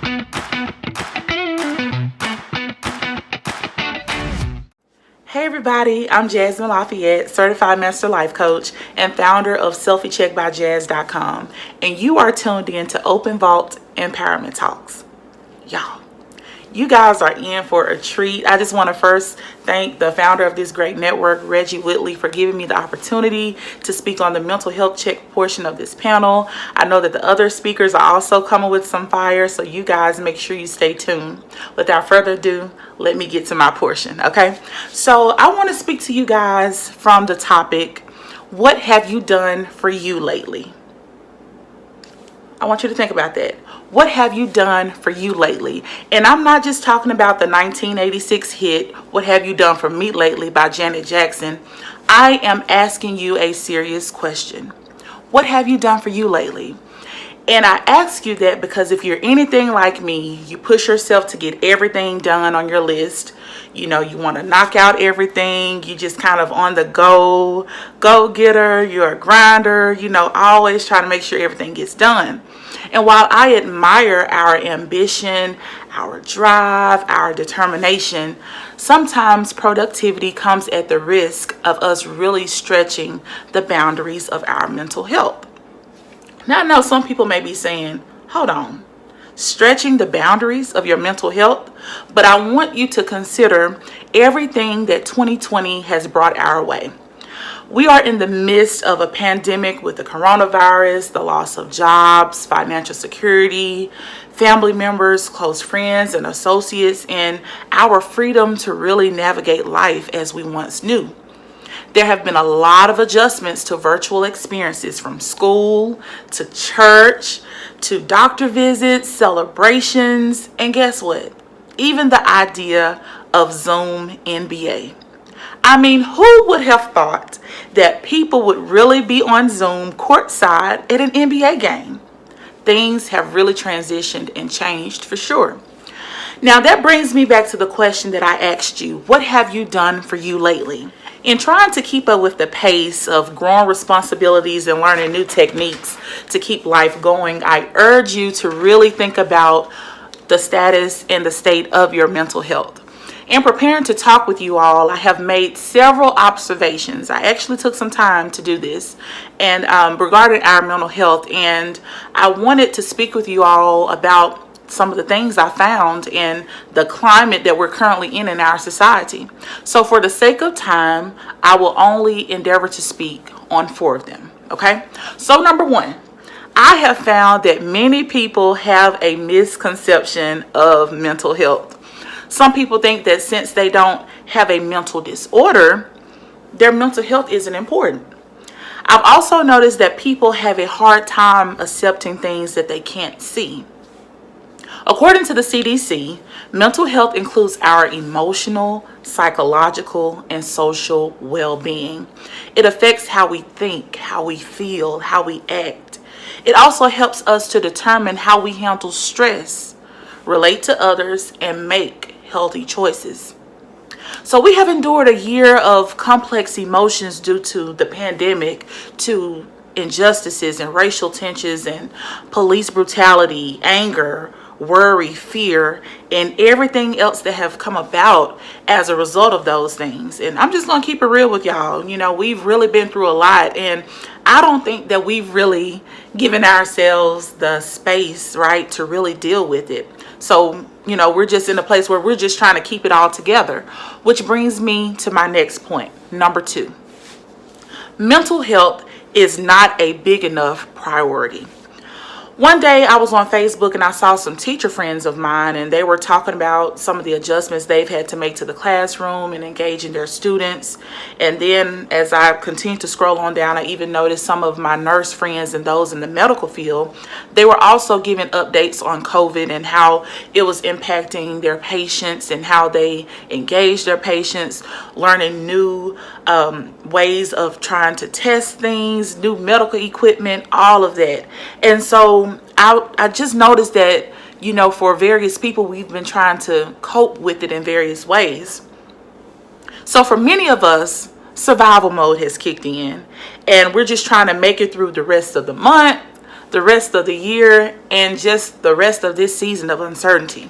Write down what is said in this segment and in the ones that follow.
Hey everybody, I'm Jasmine Lafayette, Certified Master Life Coach and founder of selfiecheckbyjazz.com, and you are tuned in to Open Vault Empowerment Talks. Y'all, you guys are in for a treat. I just want to first thank the founder of this great network, Reggie Whitley, for giving me the opportunity to speak on the mental health check portion of this panel. I know that the other speakers are also coming with some fire, so you guys make sure you stay tuned. Without further ado, let me get to my portion, okay? So I want to speak to you guys from the topic, what have you done for you lately? I want you to think about that. What have you done for you lately? And I'm not just talking about the 1986 hit, What Have You Done For Me Lately by Janet Jackson. I am asking you a serious question. What have you done for you lately? And I ask you that because if you're anything like me, you push yourself to get everything done on your list. You know, you want to knock out everything. You just kind of on the go-getter. You're a grinder, you know, always trying to make sure everything gets done. And while I admire our ambition, our drive, our determination, sometimes productivity comes at the risk of us really stretching the boundaries of our mental health. Now, I know some people may be saying, hold on, stretching the boundaries of your mental health, but I want you to consider everything that 2020 has brought our way. We are in the midst of a pandemic with the coronavirus, the loss of jobs, financial security, family members, close friends, and associates, and our freedom to really navigate life as we once knew. There have been a lot of adjustments to virtual experiences, from school to church to doctor visits, celebrations, and guess what? Even the idea of Zoom NBA. I mean, who would have thought that people would really be on Zoom courtside at an NBA game? Things have really transitioned and changed for sure. Now that brings me back to the question that I asked you. What have you done for you lately? In trying to keep up with the pace of growing responsibilities and learning new techniques to keep life going, I urge you to really think about the status and the state of your mental health. In preparing to talk with you all, I have made several observations. I actually took some time to do this and regarding our mental health, and I wanted to speak with you all about some of the things I found in the climate that we're currently in our society. So for the sake of time, I will only endeavor to speak on 4 of them, okay? So number 1, I have found that many people have a misconception of mental health. Some people think that since they don't have a mental disorder, their mental health isn't important. I've also noticed that people have a hard time accepting things that they can't see. According to the CDC, mental health includes our emotional, psychological, and social well-being. It affects how we think, how we feel, how we act. It also helps us to determine how we handle stress, relate to others, and make healthy choices. So we have endured a year of complex emotions due to the pandemic, to injustices and racial tensions and police brutality, anger, worry, fear, and everything else that have come about as a result of those things. And I'm just going to keep it real with y'all. You know, we've really been through a lot, and I don't think that we've really given ourselves the space, right, to really deal with it. So, you know, we're just in a place where we're just trying to keep it all together, which brings me to my next point. Number 2, mental health is not a big enough priority. One day I was on Facebook and I saw some teacher friends of mine, and they were talking about some of the adjustments they've had to make to the classroom and engaging their students. And then as I continued to scroll on down, I even noticed some of my nurse friends and those in the medical field, they were also giving updates on COVID and how it was impacting their patients and how they engage their patients, learning new ways of trying to test things, new medical equipment, all of that. And so I just noticed that, you know, for various people, we've been trying to cope with it in various ways. So for many of us, survival mode has kicked in, and we're just trying to make it through the rest of the month, the rest of the year and just the rest of this season of uncertainty.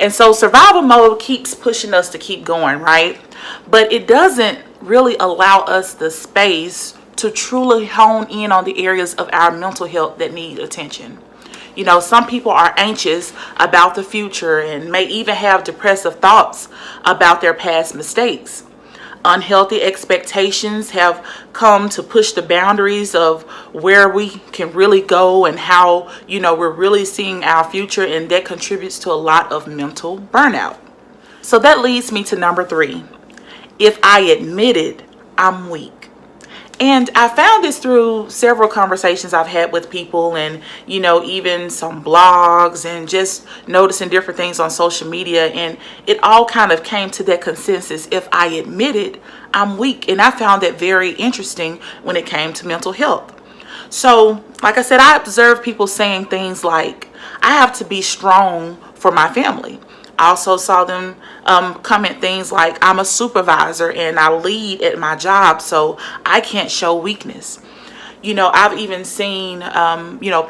And so survival mode keeps pushing us to keep going, right? But it doesn't really allow us the space to truly hone in on the areas of our mental health that need attention. You know, some people are anxious about the future and may even have depressive thoughts about their past mistakes. Unhealthy expectations have come to push the boundaries of where we can really go and how, we're really seeing our future, and that contributes to a lot of mental burnout. So that leads me to number 3. If I admit it, I'm weak. And I found this through several conversations I've had with people, and, even some blogs, and just noticing different things on social media. And it all kind of came to that consensus. If I admit it, I'm weak. And I found that very interesting when it came to mental health. So, like I said, I observed people saying things like, I have to be strong for my family. I also saw them comment things like, I'm a supervisor and I lead at my job, so I can't show weakness. I've even seen,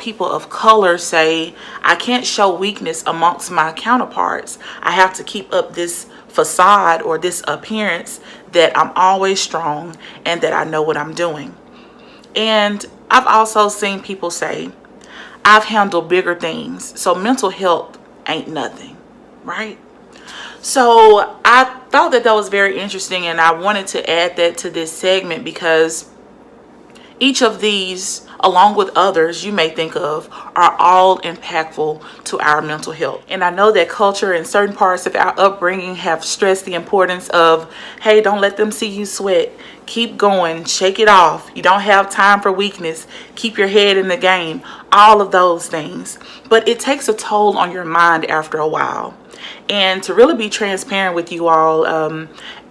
people of color say, I can't show weakness amongst my counterparts. I have to keep up this facade or this appearance that I'm always strong and that I know what I'm doing. And I've also seen people say, I've handled bigger things, so mental health ain't nothing. Right? So I thought that was very interesting, and I wanted to add that to this segment because each of these, along with others you may think of, are all impactful to our mental health. And I know that culture and certain parts of our upbringing have stressed the importance of, hey, don't let them see you sweat. Keep going, shake it off. You don't have time for weakness. Keep your head in the game. All of those things. But it takes a toll on your mind after a while. And to really be transparent with you all,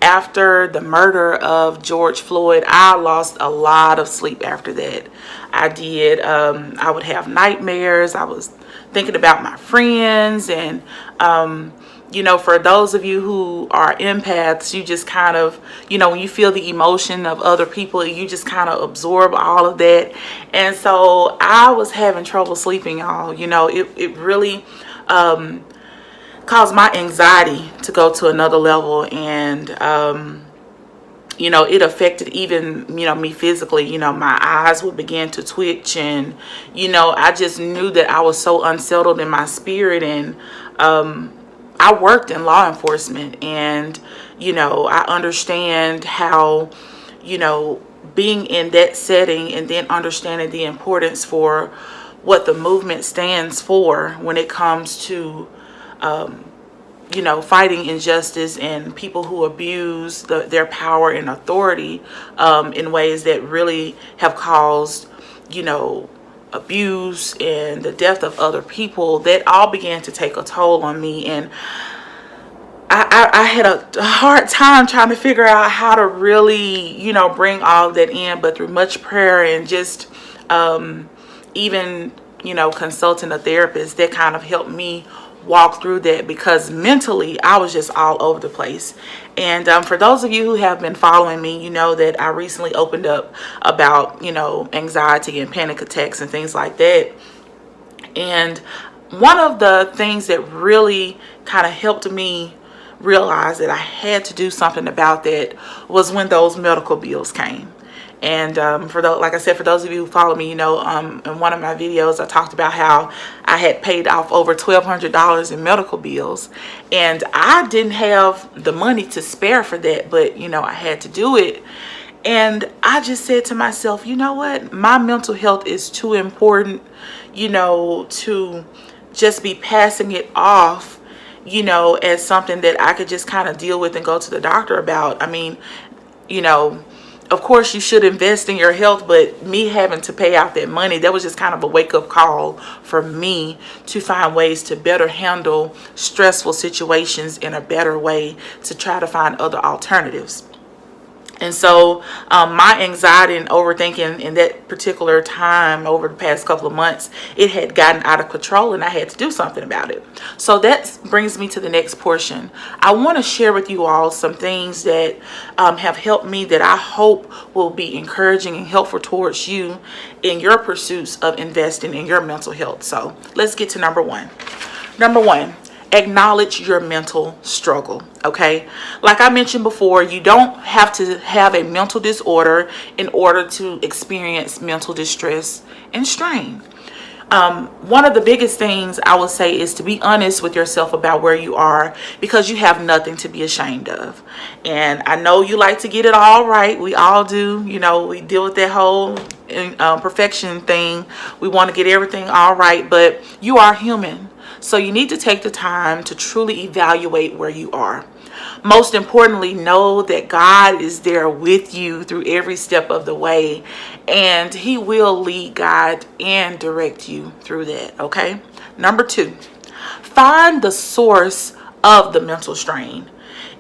after the murder of George Floyd, I lost a lot of sleep after that. I did. I would have nightmares. I was thinking about my friends. And, for those of you who are empaths, you just kind of, when you feel the emotion of other people, you just kind of absorb all of that. And so I was having trouble sleeping, y'all. It really caused my anxiety to go to another level, and it affected even me physically. My eyes would begin to twitch, and I just knew that I was so unsettled in my spirit. And I worked in law enforcement, and I understand how being in that setting and then understanding the importance for what the movement stands for when it comes to fighting injustice and people who abuse their power and authority in ways that really have caused, abuse and the death of other people. That all began to take a toll on me. And I had a hard time trying to figure out how to really, bring all of that in. But through much prayer and just even, consulting a therapist, that kind of helped me walk through that, because mentally I was just all over the place. And for those of you who have been following me, you know that I recently opened up about anxiety and panic attacks and things like that. And one of the things that really kind of helped me realize that I had to do something about that was when those medical bills came. And like I said, for those of you who follow me, in one of my videos, I talked about how I had paid off over $1,200 in medical bills, and I didn't have the money to spare for that, but I had to do it. And I just said to myself, you know what? My mental health is too important, to just be passing it off, as something that I could just kind of deal with and go to the doctor about. I mean, of course you should invest in your health, but me having to pay out that money, that was just kind of a wake-up call for me to find ways to better handle stressful situations in a better way, to try to find other alternatives. And so my anxiety and overthinking in that particular time over the past couple of months, it had gotten out of control and I had to do something about it. So that brings me to the next portion. I want to share with you all some things that have helped me that I hope will be encouraging and helpful towards you in your pursuits of investing in your mental health. So let's get to number one. Number one, acknowledge your mental struggle. Okay, like I mentioned before, you don't have to have a mental disorder in order to experience mental distress and strain. One of the biggest things I would say is to be honest with yourself about where you are, because you have nothing to be ashamed of. And I know you like to get it all right. We all do. You know, we deal with that whole perfection thing. We want to get everything all right, but you are human. So you need to take the time to truly evaluate where you are. Most importantly, know that God is there with you through every step of the way, and He will lead, guide, and direct you through that, okay? Number two, find the source of the mental strain.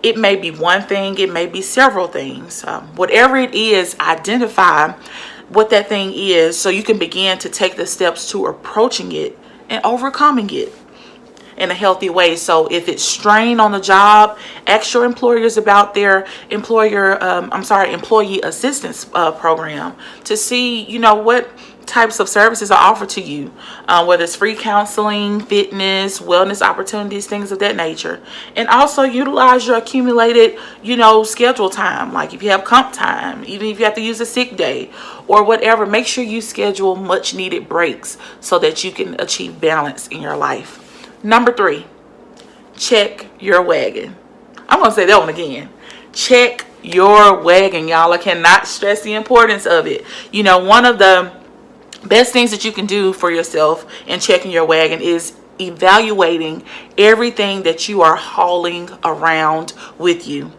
It may be one thing, it may be several things. Whatever it is, identify what that thing is so you can begin to take the steps to approaching it and overcoming it in a healthy way. So if it's strain on the job, ask your employers about their employee assistance program to see, you know, what types of services are offered to you, whether it's free counseling, fitness, wellness opportunities, things of that nature. And also utilize your accumulated, you know, schedule time. Like if you have comp time, even if you have to use a sick day or whatever, make sure you schedule much needed breaks so that you can achieve balance in your life. Number three, check your wagon. I'm going to say that one again. Check your wagon, y'all. I cannot stress the importance of it. You know, one of the best things that you can do for yourself in checking your wagon is evaluating everything that you are hauling around with you.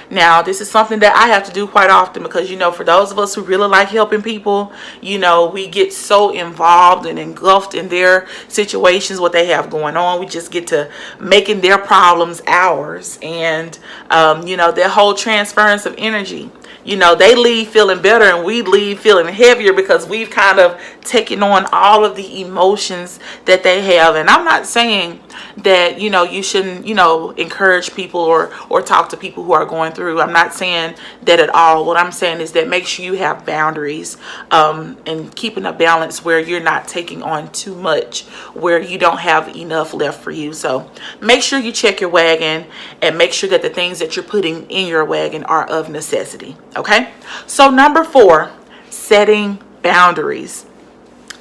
Now, this is something that I have to do quite often because, you know, for those of us who really like helping people, you know, we get so involved and engulfed in their situations, what they have going on. We just get to making their problems ours. And, you know, that whole transference of energy. You know, they leave feeling better and we leave feeling heavier because we've kind of taken on all of the emotions that they have. And I'm not saying that, you know, you shouldn't, you know, encourage people or talk to people who are going through. I'm not saying that at all. What I'm saying is that make sure you have boundaries and keeping a balance where you're not taking on too much, where you don't have enough left for you. So make sure you check your wagon and make sure that the things that you're putting in your wagon are of necessity. Okay, so number four, setting boundaries.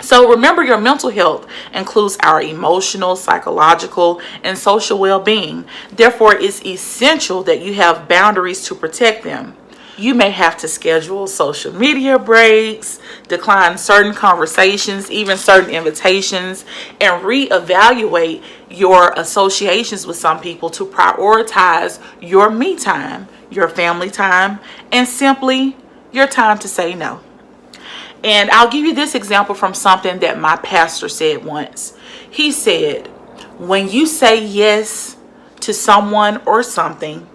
So remember, your mental health includes our emotional, psychological, and social well-being. Therefore, it's essential that you have boundaries to protect them. You may have to schedule social media breaks, decline certain conversations, even certain invitations, and reevaluate your associations with some people to prioritize your me time, your family time, and simply your time to say no. And I'll give you this example from something that my pastor said once. He said, when you say yes to someone or something,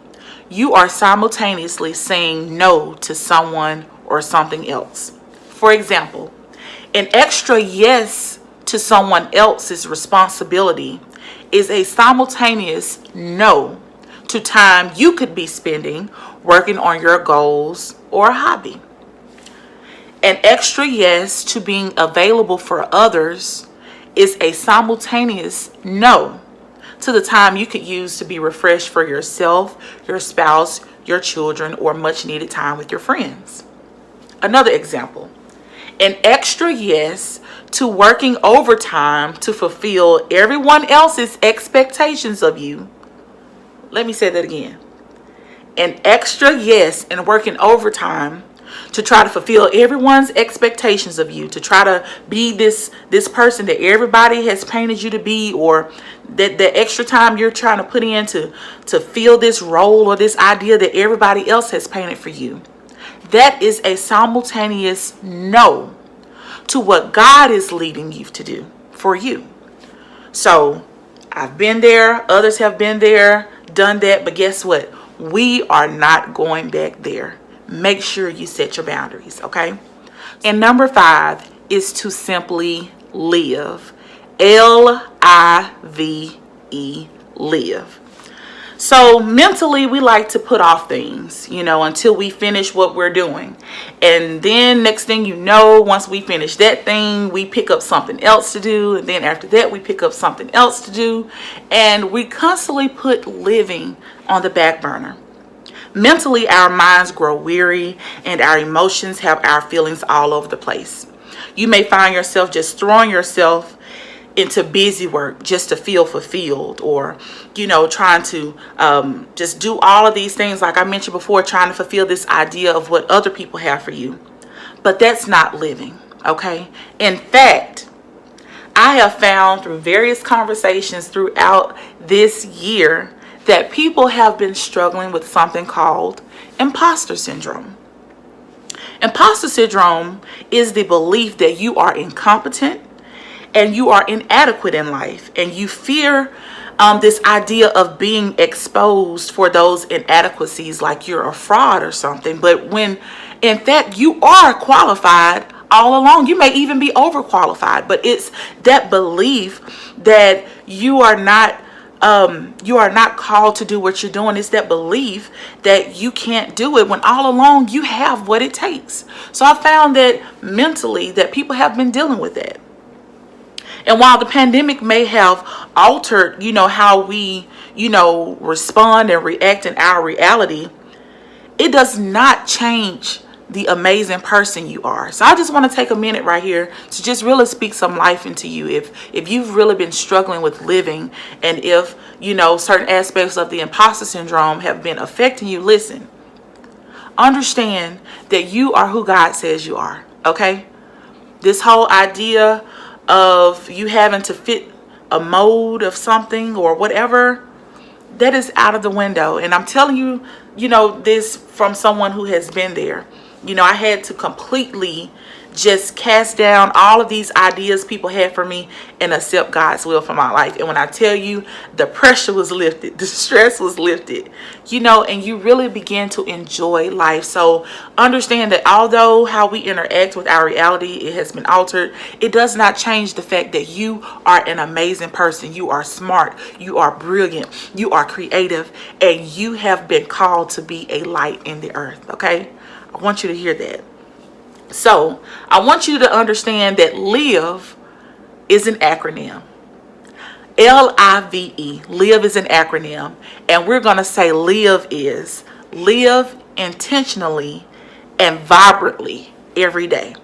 you are simultaneously saying no to someone or something else. For example, an extra yes to someone else's responsibility is a simultaneous no to time you could be spending working on your goals or a hobby. An extra yes to being available for others is a simultaneous no to the time you could use to be refreshed for yourself, your spouse, your children, or much needed time with your friends. Another example, an extra yes to working overtime to fulfill everyone else's expectations of you. Let me say that again. An extra yes in working overtime to try to fulfill everyone's expectations of you, to try to be this person that everybody has painted you to be, or that the extra time you're trying to put in to fill this role or this idea that everybody else has painted for you. That is a simultaneous no to what God is leading you to do for you. So I've been there, others have been there, done that, but guess what? We are not going back there. make sure you set your boundaries, okay? And number 5 is to simply live. L-I-V-E, live. So mentally, we like to put off things, until we finish what we're doing. And then next thing you know, once we finish that thing, we pick up something else to do. And then after that, we pick up something else to do. And we constantly put living on the back burner. Mentally, our minds grow weary and our emotions have our feelings all over the place. You may find yourself just throwing yourself into busy work just to feel fulfilled, or trying to just do all of these things, like I mentioned before, trying to fulfill this idea of what other people have for you. But that's not living, okay? In fact, I have found through various conversations throughout this year that people have been struggling with something called imposter syndrome. Imposter syndrome is the belief that you are incompetent and you are inadequate in life, and you fear this idea of being exposed for those inadequacies, like you're a fraud or something. But when in fact you are qualified all along, you may even be overqualified, but it's that belief that you are not called to do what you're doing. It's that belief that you can't do it when all along you have what it takes. So I found that mentally that people have been dealing with that. And while the pandemic may have altered, how we, respond and react in our reality, it does not change the amazing person you are. So I just want to take a minute right here to just really speak some life into you. If you've really been struggling with living, and if, certain aspects of the imposter syndrome have been affecting you, listen, understand that you are who God says you are, okay? This whole idea of you having to fit a mold of something or whatever, that is out of the window. And I'm telling you, this from someone who has been there. I had to completely just cast down all of these ideas people had for me and accept God's will for my life. And when I tell you, the pressure was lifted, the stress was lifted, and you really begin to enjoy life. So understand that although how we interact with our reality, it has been altered, it does not change the fact that you are an amazing person. You are smart, you are brilliant, you are creative, and you have been called to be a light in the earth, okay? I want you to hear that. So I want you to understand that LIVE is an acronym. L-I-V-E. LIVE is an acronym. And we're going to say LIVE is live intentionally and vibrantly every day.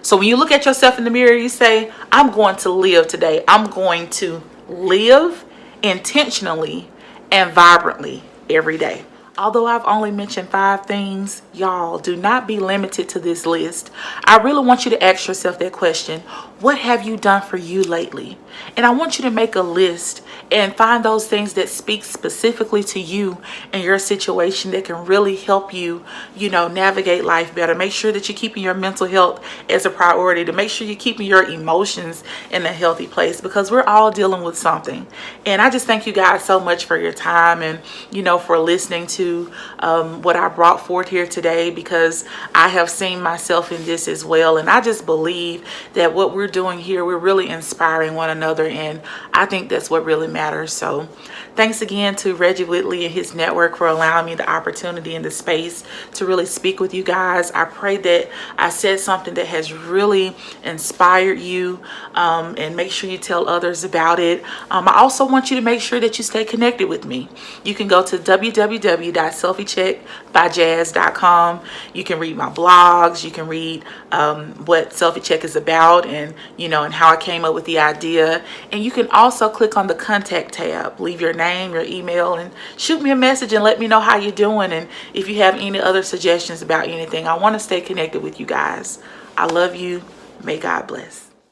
So when you look at yourself in the mirror, you say, I'm going to live today. I'm going to live intentionally and vibrantly every day. Although I've only mentioned 5 things, y'all, do not be limited to this list. I really want you to ask yourself that question. What have you done for you lately? And I want you to make a list and find those things that speak specifically to you and your situation that can really help you, navigate life better. Make sure that you're keeping your mental health as a priority, to make sure you're keeping your emotions in a healthy place, because we're all dealing with something. And I just thank you guys so much for your time and, for listening to what I brought forth here today, because I have seen myself in this as well. And I just believe that what we're doing here, we're really inspiring one another, and I think that's what really matters. So thanks again to Reggie Whitley and his network for allowing me the opportunity and the space to really speak with you guys. I pray that I said something that has really inspired you, and make sure you tell others about it. I also want you to make sure that you stay connected with me. You can go to www.selfiecheckbyjazz.com. You can read my blogs. You can read what Selfie Check is about, and and how I came up with the idea. And you can also click on the contact tab, leave your name, your email, and shoot me a message and let me know how you're doing, and if you have any other suggestions about anything. I want to stay connected with you guys. I love you. May God bless.